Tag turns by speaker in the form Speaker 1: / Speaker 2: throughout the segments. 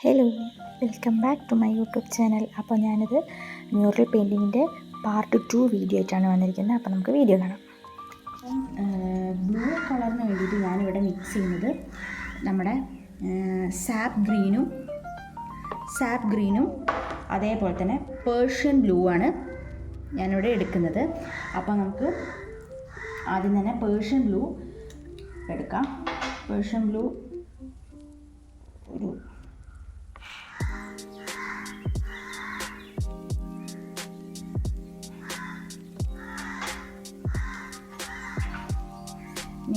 Speaker 1: Hello, welcome back to my YouTube channel. അപ്പോൾ ഞാനിത് mural പെയിൻറ്റിങ്ങിൻ്റെ part 2 video ആയിട്ടാണ് വന്നിരിക്കുന്നത്. അപ്പോൾ നമുക്ക് വീഡിയോ കാണാം.
Speaker 2: ബ്ലൂ കളറിന് വേണ്ടിയിട്ട് ഞാനിവിടെ മിക്സ് ചെയ്യുന്നത് നമ്മുടെ സാപ്പ് ഗ്രീനും അതേപോലെ തന്നെ പേർഷ്യൻ ബ്ലൂ ആണ് ഞാനിവിടെ എടുക്കുന്നത്. അപ്പോൾ നമുക്ക് ആദ്യം തന്നെ പേർഷ്യൻ ബ്ലൂ എടുക്കാം. പേർഷ്യൻ ബ്ലൂ ഒരു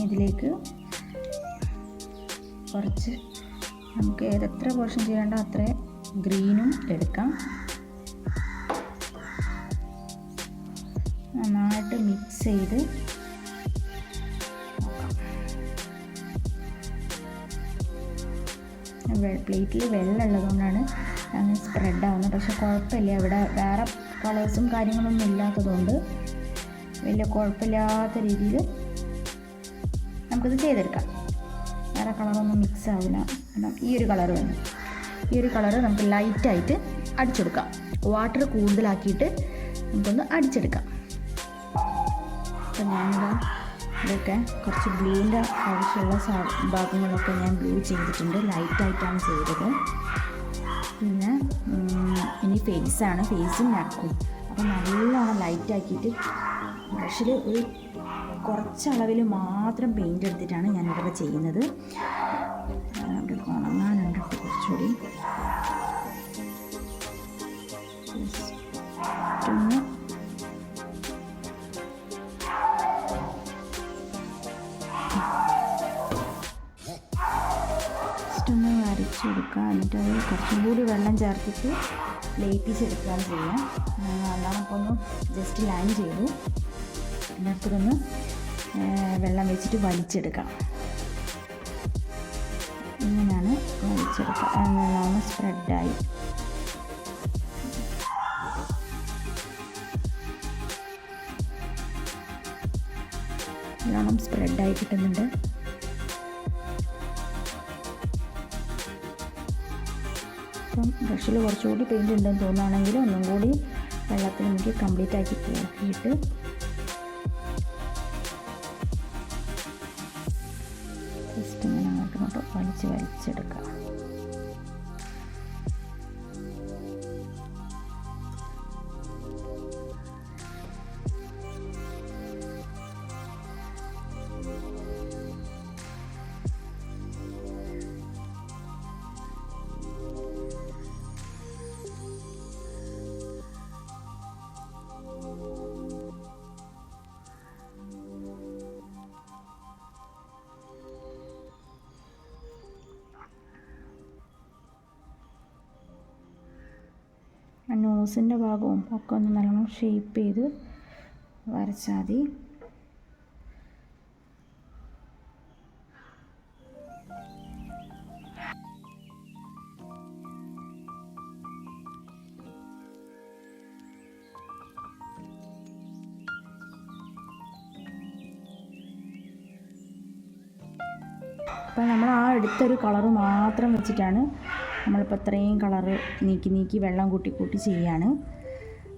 Speaker 2: ഇതിലേക്ക് കുറച്ച് നമുക്ക് എത്ര പോർഷൻ ചെയ്യേണ്ട അത്ര ഗ്രീനും എടുക്കാം. നന്നായിട്ട് മിക്സ് ചെയ്ത് പ്ലേറ്റിൽ വെള്ളം ഉള്ളതുകൊണ്ടാണ് അങ്ങനെ സ്പ്രെഡ് ആവുന്നത്. പക്ഷെ കുഴപ്പമില്ല, ഇവിടെ വേറെ കളേഴ്സും കാര്യങ്ങളൊന്നും ഇല്ലാത്തതുകൊണ്ട് വലിയ കുഴപ്പമില്ലാത്ത രീതിയിൽ നമുക്കിത് ചെയ്തെടുക്കാം. വേറെ കളറൊന്നും മിക്സ് ആവില്ല. കാരണം ഈ ഒരു കളർ വേണം. ഈ ഒരു കളറ് നമുക്ക് ലൈറ്റായിട്ട് അടിച്ചെടുക്കാം. വാട്ടർ കൂടുതലാക്കിയിട്ട് നമുക്കൊന്ന് അടിച്ചെടുക്കാം. അപ്പോൾ ഞാനിതാ ഇതൊക്കെ കുറച്ച് ബ്ലൂവിൻ്റെ ആവശ്യമുള്ള ഭാഗങ്ങളൊക്കെ ഞാൻ ബ്ലൂ ചെയ്തിട്ടുണ്ട്. ലൈറ്റായിട്ടാണ് ചെയ്തത്. പിന്നെ ഇനി ഫേസും നെക്കും. അപ്പോൾ നല്ലോണം ലൈറ്റാക്കിയിട്ട് ബ്രഷിൽ ഒരു കുറച്ചളവിൽ മാത്രം പെയിൻ്റ് എടുത്തിട്ടാണ് ഞാനിവിടെ ചെയ്യുന്നത്. അവിടെ ഉണങ്ങാനുണ്ട് കുറച്ചുകൂടി. ഒന്ന് വരച്ചെടുക്കുക. എന്നിട്ട് അത് കുറച്ചും കൂടി വെള്ളം ചേർത്തിട്ട് ലയിപ്പിച്ചെടുക്കുകയാണ് ചെയ്യുക. അതാണ് അപ്പോൾ ഒന്ന് ജസ്റ്റ് ലൈൻ ചെയ്തു. ഇതിനകത്തൊന്ന് വെള്ളം വെച്ചിട്ട് വലിച്ചെടുക്കാം. ഇങ്ങനെയാണ് വലിച്ചെടുക്കുക. നല്ലോണം സ്പ്രെഡായി നല്ലോണം സ്പ്രെഡായി കിട്ടുന്നുണ്ട്. അപ്പം ബ്രഷിൽ കുറച്ചുകൂടി പെയിൻറ്റ് ഉണ്ടെന്ന് തോന്നുകയാണെങ്കിൽ ഒന്നും കൂടി വെള്ളത്തിൽ നമുക്ക് കംപ്ലീറ്റ് ആക്കി പോക്കിയിട്ട് ജസ്റ്റ് ഇങ്ങനെ അങ്ങോട്ട് വലിച്ചെടുക്കുക. നോസിൻ്റെ ഭാഗവും ഒക്കെ ഒന്ന് നല്ലോണം ഷേപ്പ് ചെയ്ത് വരച്ചാൽ മതി. അപ്പോൾ നമ്മൾ ആ എടുത്തൊരു കളറ് മാത്രം വെച്ചിട്ടാണ് നമ്മളിപ്പോൾ ഇത്രയും കളറ് നീക്കി വെള്ളം കൂട്ടി ചെയ്യാണ്.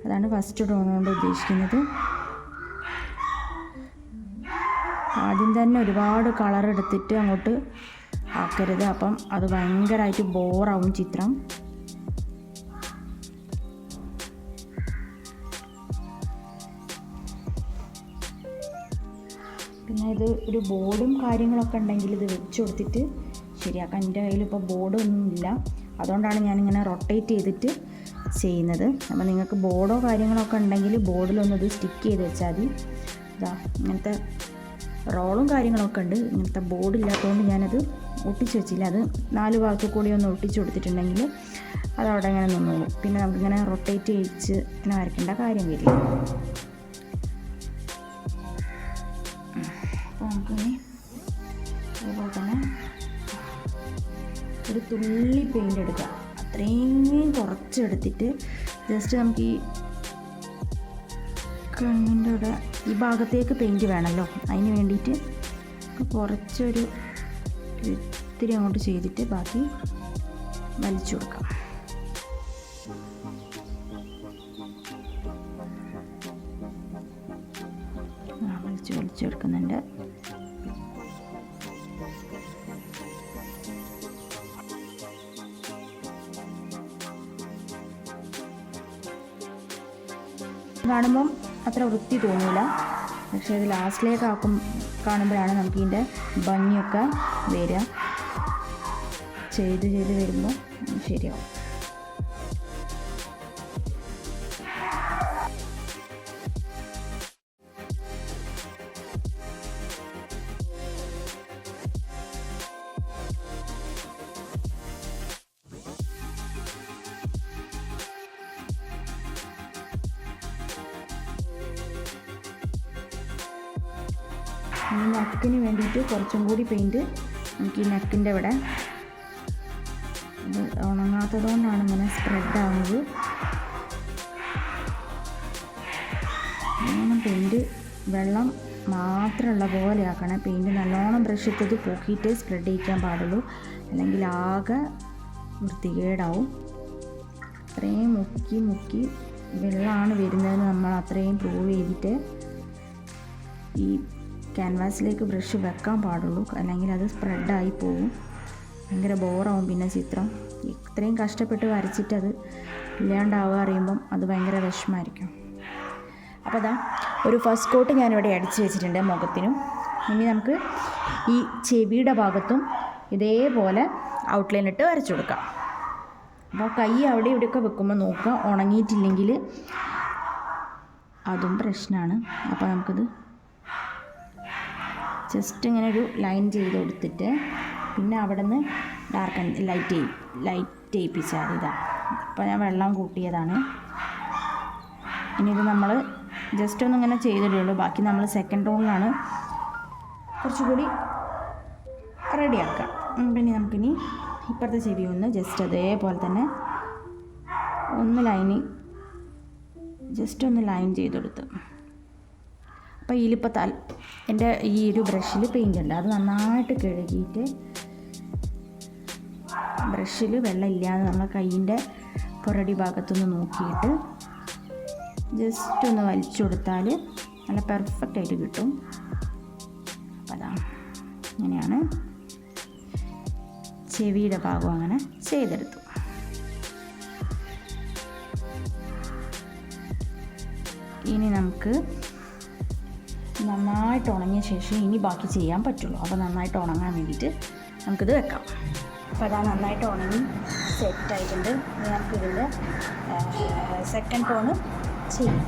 Speaker 2: അതാണ് ഫസ്റ്റ് ടോൺ കൊണ്ട് ഉദ്ദേശിക്കുന്നത്. ആദ്യം തന്നെ ഒരുപാട് കളർ എടുത്തിട്ട് അങ്ങോട്ട് ആക്കരുത്. അപ്പം അത് ഭയങ്കരമായിട്ട് ബോറാവും ചിത്രം. പിന്നെ ഇത് ഒരു ബോർഡും കാര്യങ്ങളൊക്കെ ഉണ്ടെങ്കിൽ ഇത് വെച്ച് കൊടുത്തിട്ട് ശരിയാക്കാം. എൻ്റെ കയ്യിൽ ഇപ്പോൾ ബോർഡൊന്നും ഇല്ല, അതുകൊണ്ടാണ് ഞാനിങ്ങനെ റൊട്ടേറ്റ് ചെയ്തിട്ട് ചെയ്യുന്നത്. അപ്പോൾ നിങ്ങൾക്ക് ബോർഡോ കാര്യങ്ങളൊക്കെ ഉണ്ടെങ്കിൽ ബോർഡിലൊന്നും ഇത് സ്റ്റിക്ക് ചെയ്ത് വെച്ചാൽ മതി. ഇതാ ഇങ്ങനത്തെ റോളും കാര്യങ്ങളൊക്കെ ഉണ്ട്. ഇങ്ങനത്തെ ബോർഡില്ലാത്തതുകൊണ്ട് ഞാനത് ഒട്ടിച്ച് വെച്ചില്ല. അത് 4 ഭാഗത്തു കൂടി ഒന്ന് ഒട്ടിച്ച് കൊടുത്തിട്ടുണ്ടെങ്കിൽ അതവിടെ ഇങ്ങനെ നിന്നോളും. പിന്നെ നമുക്കിങ്ങനെ റൊട്ടേറ്റ് ചെയ്യിച്ച് ഇങ്ങനെ വരയ്ക്കേണ്ട കാര്യം വരില്ല. അപ്പോൾ നമുക്കിനി അതുപോലെ തന്നെ ഒരു തുള്ളി പെയിൻ്റ് എടുക്കുക. അത്രയും കുറച്ചെടുത്തിട്ട് ജസ്റ്റ് നമുക്ക് ഈ കണ്ണിൻ്റെ ഇവിടെ ഈ ഭാഗത്തേക്ക് പെയിൻറ്റ് വേണമല്ലോ, അതിന് വേണ്ടിയിട്ട് കുറച്ചൊരു ഇത്തിരി അങ്ങോട്ട് ചെയ്തിട്ട് ബാക്കി വലിച്ചു കൊടുക്കാം. വലിച്ചെടുക്കുന്നുണ്ട്. കാണുമ്പം അത്ര വൃത്തി തോന്നില്ല, പക്ഷേ ഇത് ലാസ്റ്റിലേക്ക് കാണുമ്പോഴാണ് നമുക്ക് ഇതിൻ്റെ ഭംഗിയൊക്കെ വരിക. ചെയ്ത് വരുമ്പോൾ ശരിയാവും. ഈ നെക്കിന് വേണ്ടിയിട്ട് കുറച്ചും കൂടി പെയിൻറ്റ് നമുക്ക് ഈ നെക്കിൻ്റെ ഇവിടെ ഇത് ഉണങ്ങാത്തത് കൊണ്ടാണ് ഇങ്ങനെ സ്പ്രെഡ് ആവുന്നത്. നല്ലോണം പെയിൻറ്റ് വെള്ളം മാത്രമുള്ള പോലെ ആക്കണം. പെയിൻറ്റ് നല്ലോണം ബ്രഷ് ഇട്ടത് പോക്കിയിട്ട് സ്പ്രെഡ് ചെയ്യിക്കാൻ പാടുള്ളൂ, അല്ലെങ്കിൽ ആകെ വൃത്തികേടാവും. അത്രയും മുക്കി വെള്ളമാണ് വരുന്നതെന്ന് നമ്മൾ അത്രയും പ്രൂവ് ചെയ്തിട്ട് ഈ ക്യാൻവാസിലേക്ക് ബ്രഷ് വെക്കാൻ പാടുള്ളൂ, അല്ലെങ്കിൽ അത് സ്പ്രെഡായി പോകും. ഭയങ്കര ബോറാവും പിന്നെ ചിത്രം. ഇത്രയും കഷ്ടപ്പെട്ട് വരച്ചിട്ട് അത് ഇല്ലാണ്ടാവുക അറിയുമ്പം അത് ഭയങ്കര വിഷമമായിരിക്കും. അപ്പോൾ അതാ ഒരു ഫസ്റ്റ് കോട്ട് ഞാനിവിടെ അടിച്ച് വെച്ചിട്ടുണ്ട് മുഖത്തിനും. ഇനി നമുക്ക് ഈ ചെവിയുടെ ഭാഗത്തും ഇതേപോലെ ഔട്ട്ലൈൻ ഇട്ട് വരച്ചു കൊടുക്കാം. അപ്പോൾ കൈ അവിടെ ഇവിടെയൊക്കെ വെക്കുമ്പോൾ നോക്കുക, ഉണങ്ങിയിട്ടില്ലെങ്കിൽ അതും പ്രശ്നമാണ്. അപ്പോൾ നമുക്കിത് ജസ്റ്റ് ഇങ്ങനെ ഒരു ലൈൻ ചെയ്ത് കൊടുത്തിട്ട് പിന്നെ അവിടെ നിന്ന് ലൈറ്റ് ചെയ്യിപ്പിച്ചാൽ ഇതാണ്. അപ്പോൾ ഞാൻ വെള്ളം കൂട്ടിയതാണ്. ഇനി ഇത് നമ്മൾ ജസ്റ്റ് ഒന്നിങ്ങനെ ചെയ്തിട്ടുള്ളൂ, ബാക്കി നമ്മൾ സെക്കൻഡ് റൗണ്ടിലാണ് കുറച്ചുകൂടി റെഡിയാക്കുക. പിന്നെ നമുക്കിനി ഇപ്പുറത്തെ ചെവി ഒന്ന് ജസ്റ്റ് അതേപോലെ തന്നെ ജസ്റ്റ് ഒന്ന് ലൈൻ ചെയ്ത് കൊടുത്ത്. അപ്പോൾ ഇതിലിപ്പോൾ എൻ്റെ ഈ ഒരു ബ്രഷിൽ പെയിൻ്റ് ഉണ്ട്, അത് നന്നായിട്ട് കഴുകിയിട്ട് ബ്രഷിൽ വെള്ളം ഇല്ലാതെ നമ്മൾ കയ്യിൻ്റെ പുറടി ഭാഗത്തുനിന്ന് നോക്കിയിട്ട് ജസ്റ്റ് ഒന്ന് വലിച്ചു കൊടുത്താൽ നല്ല പെർഫെക്റ്റായിട്ട് കിട്ടും. അപ്പോൾ അതാ ഇങ്ങനെയാണ് ചെവിയുടെ ഭാഗം അങ്ങനെ ചെയ്തെടുത്തു. ഇനി നമുക്ക് നന്നായിട്ട് ഉണങ്ങിയ ശേഷം ഇനി ബാക്കി ചെയ്യാൻ പറ്റുള്ളൂ. അപ്പോൾ നന്നായിട്ട് ഉണങ്ങാൻ വേണ്ടിയിട്ട് നമുക്കിത് വെക്കാം. അപ്പോൾ അതാ നന്നായിട്ട് ഉണങ്ങി സെറ്റായിട്ടുണ്ട്. നമുക്കിതിൻ്റെ സെക്കൻഡ് ടോണ് ചെയ്യാം.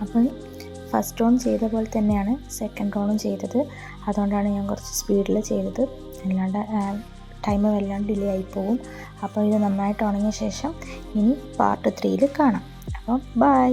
Speaker 1: അപ്പോൾ ഫസ്റ്റ് റൗണ്ട് ചെയ്ത പോലെ തന്നെയാണ് സെക്കൻഡ് റൗണ്ടും ചെയ്തത്. അതുകൊണ്ടാണ് ഞാൻ കുറച്ച് സ്പീഡിൽ ചെയ്തത്, അല്ലാണ്ട് ടൈം വല്ലാണ്ട് ഡിലേ ആയിപ്പോവും. അപ്പോൾ ഇത് നന്നായിട്ട് ഉണങ്ങിയ ശേഷം ഇനി പാർട്ട് 3 കാണാം. അപ്പോൾ ബൈ.